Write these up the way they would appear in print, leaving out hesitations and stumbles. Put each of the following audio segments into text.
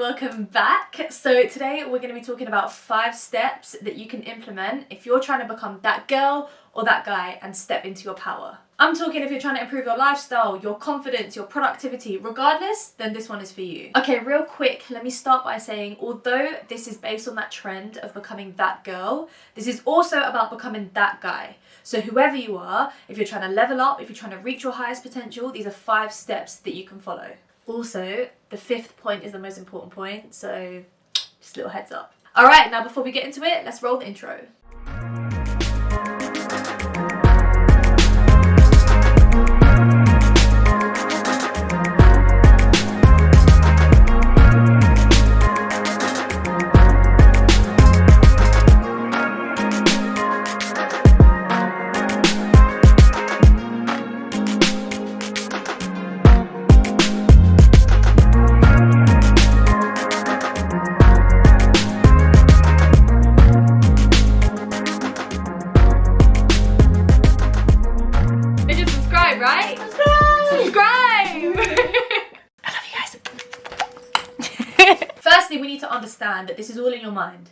welcome back. So today we're going to be talking about 5 steps that you can implement if you're trying to become that girl or that guy and step into your power. I'm talking if you're trying to improve your lifestyle, your confidence, your productivity, regardless, then this one is for you. Okay, real quick, let me start by saying, although this is based on that trend of becoming that girl, this is also about becoming that guy. So whoever you are, if you're trying to level up, if you're trying to reach your highest potential, these are 5 steps that you can follow. Also, the 5th point is the most important point, so just a little heads up. All right, now before we get into it, let's roll the intro. Right? Subscribe! I love you guys. Firstly, we need to understand that this is all in your mind.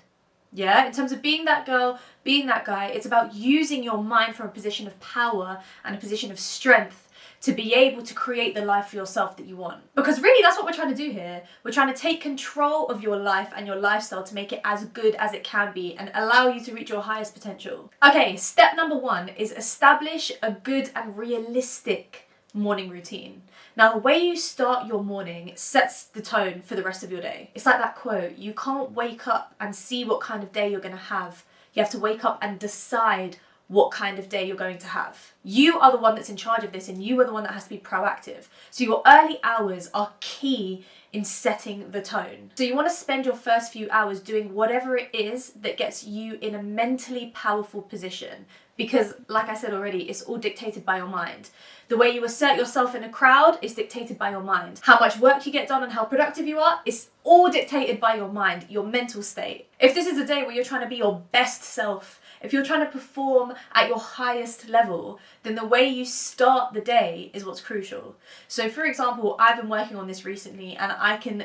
Yeah? In terms of being that girl, being that guy, it's about using your mind from a position of power and a position of strength to be able to create the life for yourself that you want. Because really, that's what we're trying to do here. We're trying to take control of your life and your lifestyle to make it as good as it can be and allow you to reach your highest potential. Okay, step number 1 is establish a good and realistic morning routine. Now, the way you start your morning sets the tone for the rest of your day. It's like that quote, you can't wake up and see what kind of day you're gonna have. You have to wake up and decide what kind of day you're going to have. You are the one that's in charge of this, and you are the one that has to be proactive. So your early hours are key in setting the tone. So you want to spend your first few hours doing whatever it is that gets you in a mentally powerful position. Because, like I said already, it's all dictated by your mind. The way you assert yourself in a crowd is dictated by your mind. How much work you get done and how productive you are is all dictated by your mind, your mental state. If this is a day where you're trying to be your best self, if you're trying to perform at your highest level, then the way you start the day is what's crucial. So for example, I've been working on this recently and I can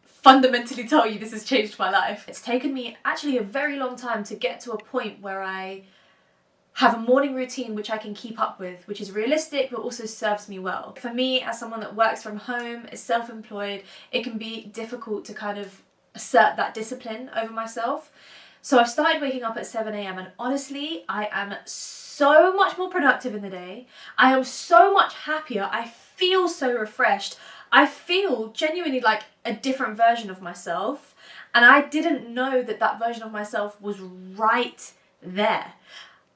fundamentally tell you this has changed my life. It's taken me actually a very long time to get to a point where I have a morning routine which I can keep up with, which is realistic but also serves me well. For me, as someone that works from home, is self-employed, it can be difficult to kind of assert that discipline over myself. So I've started waking up at 7 a.m. and honestly, I am so much more productive in the day. I am so much happier. I feel so refreshed. I feel genuinely like a different version of myself. And I didn't know that that version of myself was right there.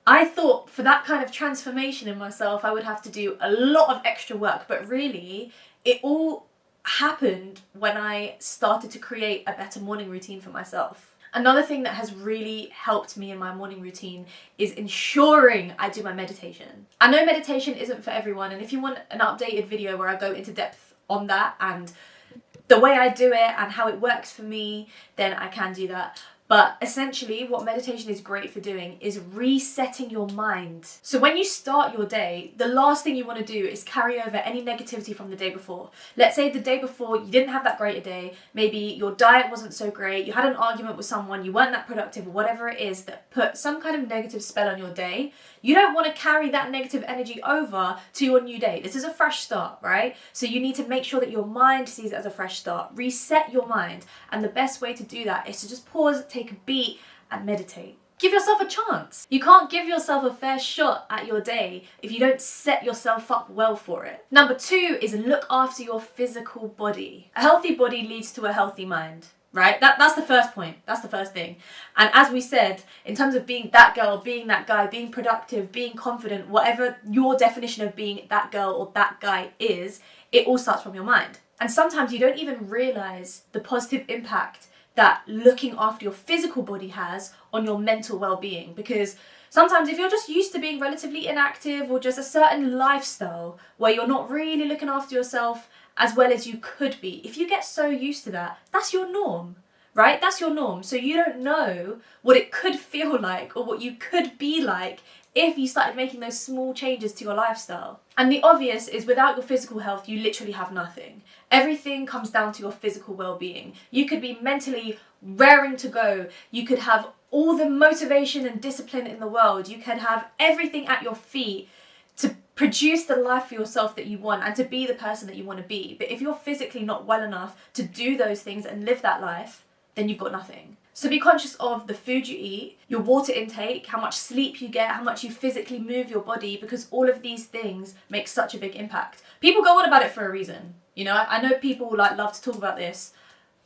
I thought for that kind of transformation in myself, I would have to do a lot of extra work, but really it all happened when I started to create a better morning routine for myself. Another thing that has really helped me in my morning routine is ensuring I do my meditation. I know meditation isn't for everyone, and if you want an updated video where I go into depth on that and the way I do it and how it works for me, then I can do that. But essentially, what meditation is great for doing is resetting your mind. So when you start your day, the last thing you want to do is carry over any negativity from the day before. Let's say the day before you didn't have that great a day, maybe your diet wasn't so great, you had an argument with someone, you weren't that productive, or whatever it is that put some kind of negative spell on your day. You don't want to carry that negative energy over to your new day. This is a fresh start, right? So you need to make sure that your mind sees it as a fresh start. Reset your mind. And the best way to do that is to just pause, take a beat, and meditate. Give yourself a chance. You can't give yourself a fair shot at your day if you don't set yourself up well for it. Number 2 is look after your physical body. A healthy body leads to a healthy mind. Right? That's the first point. That's the first thing. And as we said, in terms of being that girl, being that guy, being productive, being confident, whatever your definition of being that girl or that guy is, it all starts from your mind. And sometimes you don't even realize the positive impact that looking after your physical body has on your mental well-being. Because sometimes if you're just used to being relatively inactive or just a certain lifestyle where you're not really looking after yourself as well as you could be, if you get so used to that, that's your norm, right? That's your norm. So you don't know what it could feel like or what you could be like if you started making those small changes to your lifestyle. And the obvious is, without your physical health, you literally have nothing. Everything comes down to your physical well-being. You could be mentally raring to go. You could have all the motivation and discipline in the world. You could have everything at your feet to produce the life for yourself that you want and to be the person that you want to be. But if you're physically not well enough to do those things and live that life, then you've got nothing. So be conscious of the food you eat, your water intake, how much sleep you get, how much you physically move your body, because all of these things make such a big impact. People go on about it for a reason. You know, I know people love to talk about this,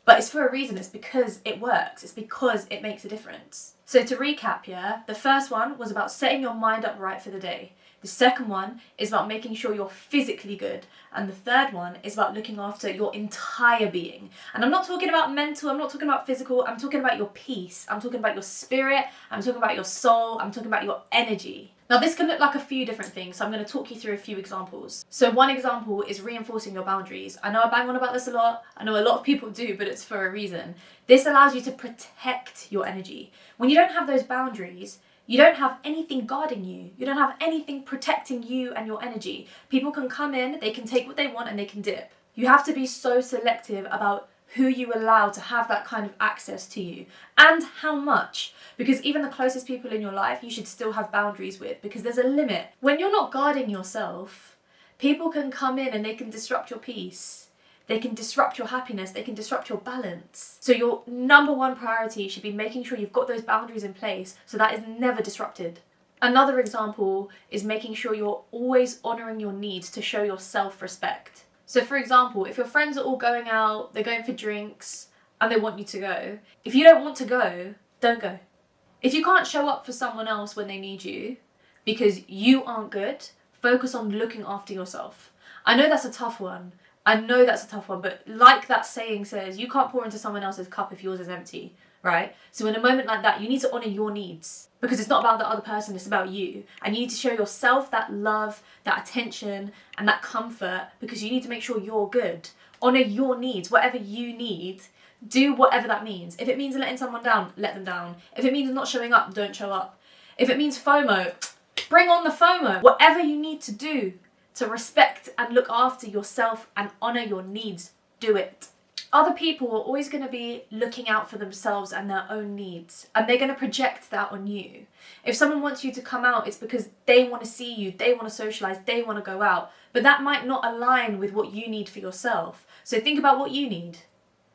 but it's for a reason. It's because it works. It's because it makes a difference. So to recap, the first one was about setting your mind up right for the day. The second one is about making sure you're physically good. And the third one is about looking after your entire being. And I'm not talking about mental, I'm not talking about physical, I'm talking about your peace. I'm talking about your spirit, I'm talking about your soul, I'm talking about your energy. Now this can look like a few different things, so I'm going to talk you through a few examples. So one example is reinforcing your boundaries. I know I bang on about this a lot, I know a lot of people do, but it's for a reason. This allows you to protect your energy. When you don't have those boundaries, you don't have anything guarding you. You don't have anything protecting you and your energy. People can come in, they can take what they want and they can dip. You have to be so selective about who you allow to have that kind of access to you and how much. Because even the closest people in your life, you should still have boundaries with, because there's a limit. When you're not guarding yourself, people can come in and they can disrupt your peace. They can disrupt your happiness, they can disrupt your balance. So your number one priority should be making sure you've got those boundaries in place so that is never disrupted. Another example is making sure you're always honouring your needs to show your self-respect. So for example, if your friends are all going out, they're going for drinks, and they want you to go, if you don't want to go, don't go. If you can't show up for someone else when they need you because you aren't good, focus on looking after yourself. I know that's a tough one. But like that saying says, you can't pour into someone else's cup if yours is empty, right? So in a moment like that, you need to honour your needs, because it's not about the other person, it's about you. And you need to show yourself that love, that attention, and that comfort, because you need to make sure you're good. Honour your needs, whatever you need, do whatever that means. If it means letting someone down, let them down. If it means not showing up, don't show up. If it means FOMO, bring on the FOMO. Whatever you need to do to respect and look after yourself and honour your needs, do it. Other people are always going to be looking out for themselves and their own needs, and they're going to project that on you. If someone wants you to come out, it's because they want to see you, they want to socialise, they want to go out, but that might not align with what you need for yourself. So think about what you need,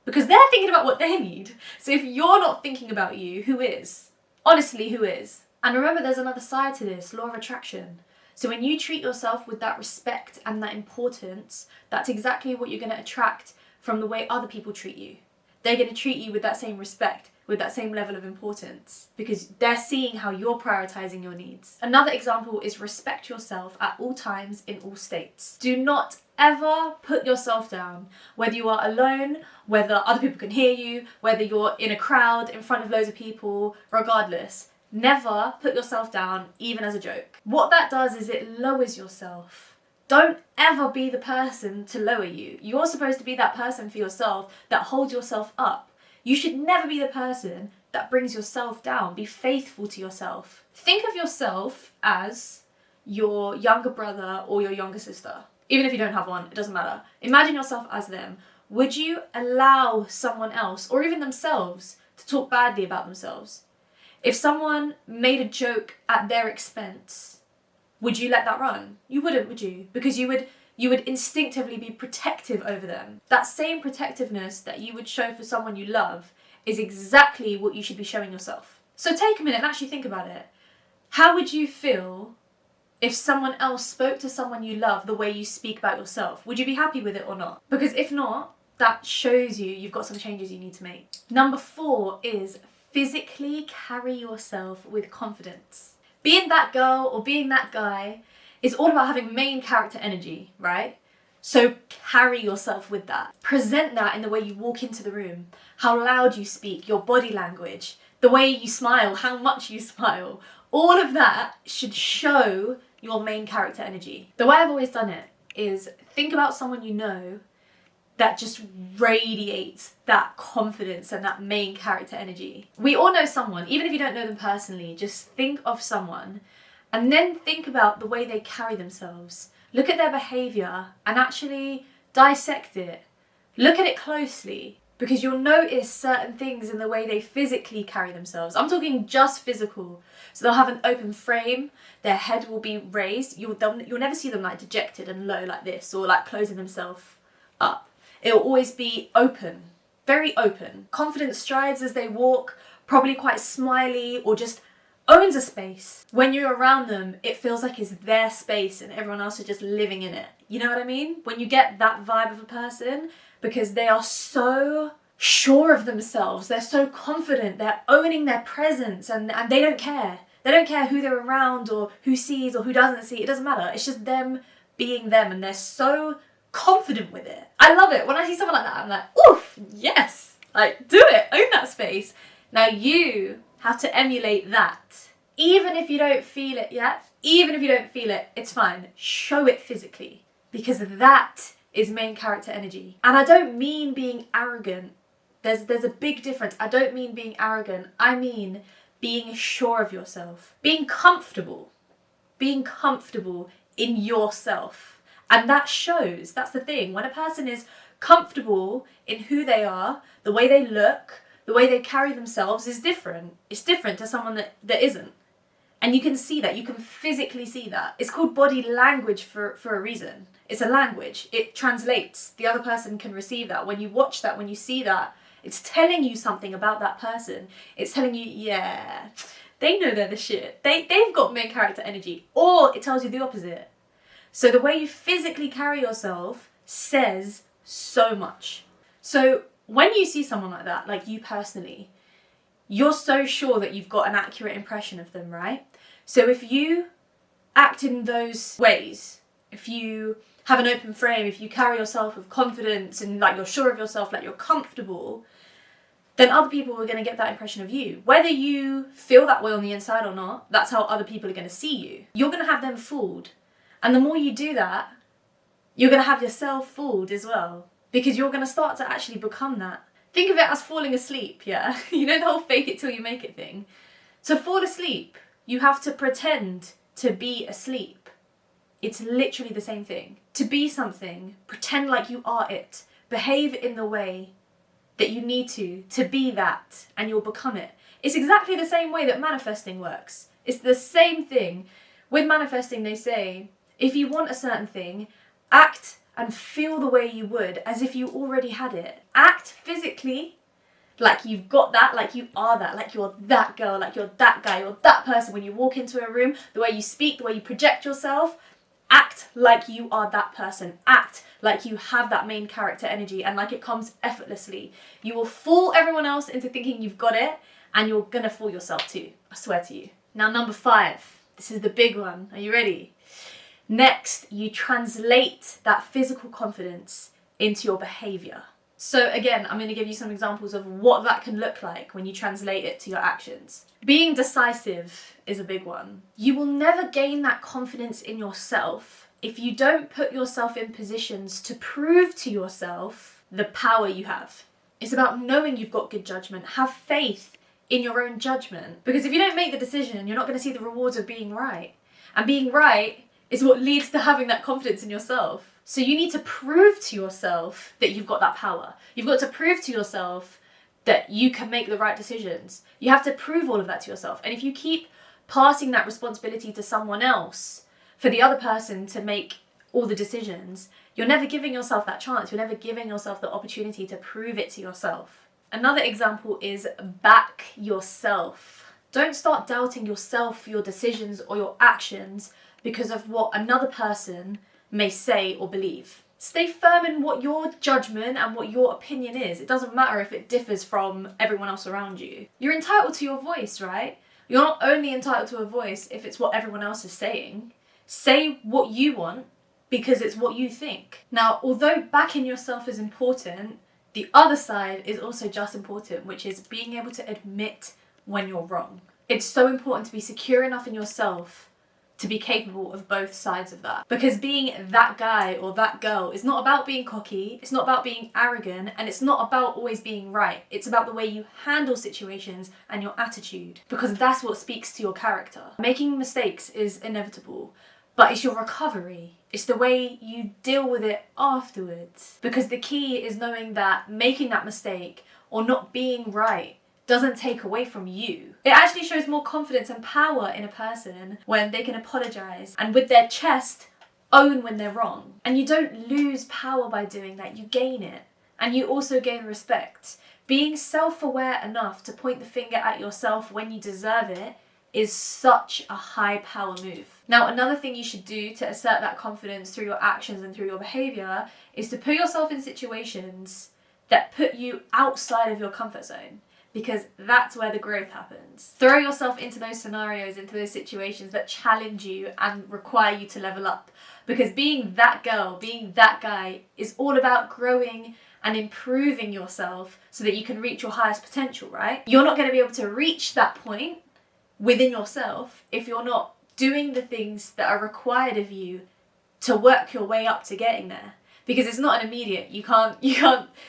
because they're thinking about what they need. So if you're not thinking about you, who is? Honestly, who is? And remember, there's another side to this, law of attraction. So when you treat yourself with that respect and that importance, that's exactly what you're going to attract from the way other people treat you. They're going to treat you with that same respect, with that same level of importance, because they're seeing how you're prioritizing your needs. Another example is respect yourself at all times, in all states. Do not ever put yourself down, whether you are alone, whether other people can hear you, whether you're in a crowd in front of loads of people, regardless. Never put yourself down, even as a joke. What that does is it lowers yourself. Don't ever be the person to lower you. You're supposed to be that person for yourself that holds yourself up. You should never be the person that brings yourself down. Be faithful to yourself. Think of yourself as your younger brother or your younger sister. Even if you don't have one, it doesn't matter. Imagine yourself as them. Would you allow someone else, or even themselves, to talk badly about themselves? If someone made a joke at their expense, would you let that run? You wouldn't, would you? Because you would instinctively be protective over them. That same protectiveness that you would show for someone you love is exactly what you should be showing yourself. So take a minute and actually think about it. How would you feel if someone else spoke to someone you love the way you speak about yourself? Would you be happy with it or not? Because if not, that shows you've got some changes you need to make. Number 4 is physically carry yourself with confidence. Being that girl or being that guy is all about having main character energy, right? So carry yourself with that. Present that in the way you walk into the room, how loud you speak, your body language, the way you smile, how much you smile. All of that should show your main character energy. The way I've always done it is think about someone you know that just radiates that confidence and that main character energy. We all know someone, even if you don't know them personally, just think of someone And then think about the way they carry themselves. Look at their behaviour and actually dissect it. Look at it closely, because you'll notice certain things in the way they physically carry themselves. I'm talking just physical. So they'll have an open frame, their head will be raised. You'll never see them like dejected and low like this, or like closing themselves up. It'll always be open, very open. Confident strides as they walk, probably quite smiley, or just owns a space. When you're around them, it feels like it's their space and everyone else is just living in it. You know what I mean? When you get that vibe of a person, because they are so sure of themselves, they're so confident, they're owning their presence, and they don't care. They don't care who they're around or who sees or who doesn't see. It doesn't matter. It's just them being them, and they're so confident with it. I love it. When I see someone like that, I'm like, oof, yes, like do it, own that space. Now you have to emulate that. Even if you don't feel it yet, even if you don't feel it, it's fine. Show it physically, because that is main character energy. And I don't mean being arrogant. There's a big difference. I don't mean being arrogant. I mean being sure of yourself. Being comfortable. Being comfortable in yourself. And that shows. That's the thing. When a person is comfortable in who they are, the way they look, the way they carry themselves is different. It's different to someone that isn't. And you can see that. You can physically see that. It's called body language for a reason. It's a language. It translates. The other person can receive that. When you watch that, when you see that, it's telling you something about that person. It's telling you, yeah, they know they're the shit. They've got main character energy. Or it tells you the opposite. So the way you physically carry yourself says so much. So when you see someone like that, like you personally, you're so sure that you've got an accurate impression of them, right? So if you act in those ways, if you have an open frame, if you carry yourself with confidence and like you're sure of yourself, like you're comfortable, then other people are going to get that impression of you. Whether you feel that way on the inside or not, that's how other people are going to see you. You're going to have them fooled. And the more you do that, you're going to have yourself fooled as well, because you're going to start to actually become that. Think of it as falling asleep, yeah? You know the whole fake it till you make it thing? To fall asleep, you have to pretend to be asleep. It's literally the same thing. To be something, pretend like you are it. Behave in the way that you need to be that, and you'll become it. It's exactly the same way that manifesting works. It's the same thing. With manifesting, they say, if you want a certain thing, act and feel the way you would as if you already had it. Act physically like you've got that, like you are that, like you're that girl, like you're that guy, you're that person. When you walk into a room, the way you speak, the way you project yourself, act like you are that person. Act like you have that main character energy and like it comes effortlessly. You will fool everyone else into thinking you've got it, and you're gonna fool yourself too. I swear to you. Now, number 5. This is the big one. Are you ready? Next, you translate that physical confidence into your behavior. So again, I'm going to give you some examples of what that can look like when you translate it to your actions. Being decisive is a big one. You will never gain that confidence in yourself if you don't put yourself in positions to prove to yourself the power you have. It's about knowing you've got good judgment. Have faith in your own judgment. Because if you don't make the decision, you're not going to see the rewards of being right. And being right is what leads to having that confidence in yourself. So you need to prove to yourself that you've got that power. You've got to prove to yourself that you can make the right decisions. You have to prove all of that to yourself. And if you keep passing that responsibility to someone else, for the other person to make all the decisions, you're never giving yourself that chance. You're never giving yourself the opportunity to prove it to yourself. Another example is back yourself. Don't start doubting yourself, your decisions, or your actions because of what another person may say or believe. Stay firm in what your judgment and what your opinion is. It doesn't matter if it differs from everyone else around you. You're entitled to your voice, right? You're not only entitled to a voice if it's what everyone else is saying. Say what you want because it's what you think. Now, although backing yourself is important, the other side is also just important, which is being able to admit when you're wrong. It's so important to be secure enough in yourself to be capable of both sides of that. Because being that guy or that girl is not about being cocky, it's not about being arrogant, and it's not about always being right. It's about the way you handle situations and your attitude, because that's what speaks to your character. Making mistakes is inevitable, but it's your recovery. It's the way you deal with it afterwards. Because the key is knowing that making that mistake or not being right doesn't take away from you. It actually shows more confidence and power in a person when they can apologize and with their chest own when they're wrong. And you don't lose power by doing that, you gain it. And you also gain respect. Being self-aware enough to point the finger at yourself when you deserve it is such a high power move. Now, another thing you should do to assert that confidence through your actions and through your behavior is to put yourself in situations that put you outside of your comfort zone, because that's where the growth happens. Throw yourself into those scenarios, into those situations that challenge you and require you to level up, because being that girl, being that guy is all about growing and improving yourself so that you can reach your highest potential, right? You're not going to be able to reach that point within yourself if you're not doing the things that are required of you to work your way up to getting there. Because it's not an immediate, you can't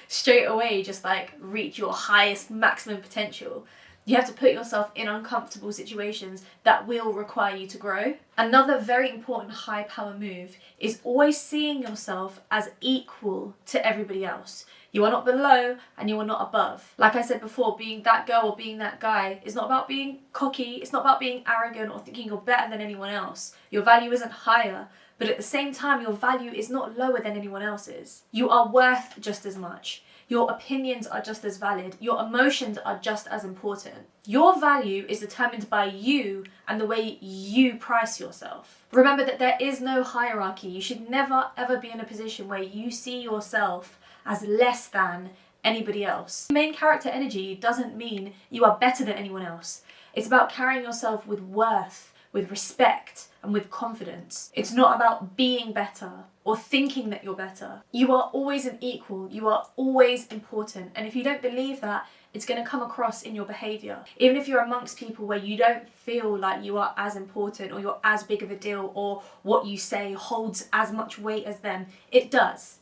straight away just like reach your highest maximum potential. You have to put yourself in uncomfortable situations that will require you to grow. Another very important high power move is always seeing yourself as equal to everybody else. You are not below and you are not above. Like I said before, being that girl or being that guy is not about being cocky, it's not about being arrogant or thinking you're better than anyone else. Your value isn't higher, but at the same time, your value is not lower than anyone else's. You are worth just as much. Your opinions are just as valid. Your emotions are just as important. Your value is determined by you and the way you price yourself. Remember that there is no hierarchy. You should never ever be in a position where you see yourself as less than anybody else. Main character energy doesn't mean you are better than anyone else. It's about carrying yourself with worth, with respect, and with confidence. It's not about being better or thinking that you're better. You are always an equal. You are always important. And if you don't believe that, it's going to come across in your behaviour. Even if you're amongst people where you don't feel like you are as important or you're as big of a deal or what you say holds as much weight as them, it does.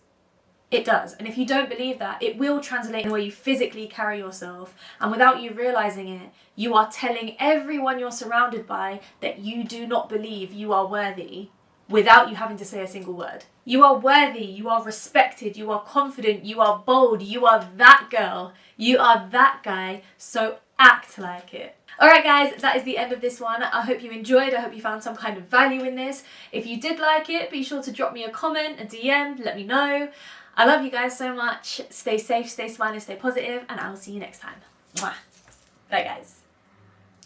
It does. And if you don't believe that, it will translate in the way you physically carry yourself. And without you realising it, you are telling everyone you're surrounded by that you do not believe you are worthy without you having to say a single word. You are worthy, you are respected, you are confident, you are bold, you are that girl, you are that guy, so act like it. Alright guys, that is the end of this one. I hope you enjoyed, I hope you found some kind of value in this. If you did like it, be sure to drop me a comment, a DM, let me know. I love you guys so much. Stay safe, stay smiling, stay positive, and I will see you next time. Mwah. Bye guys.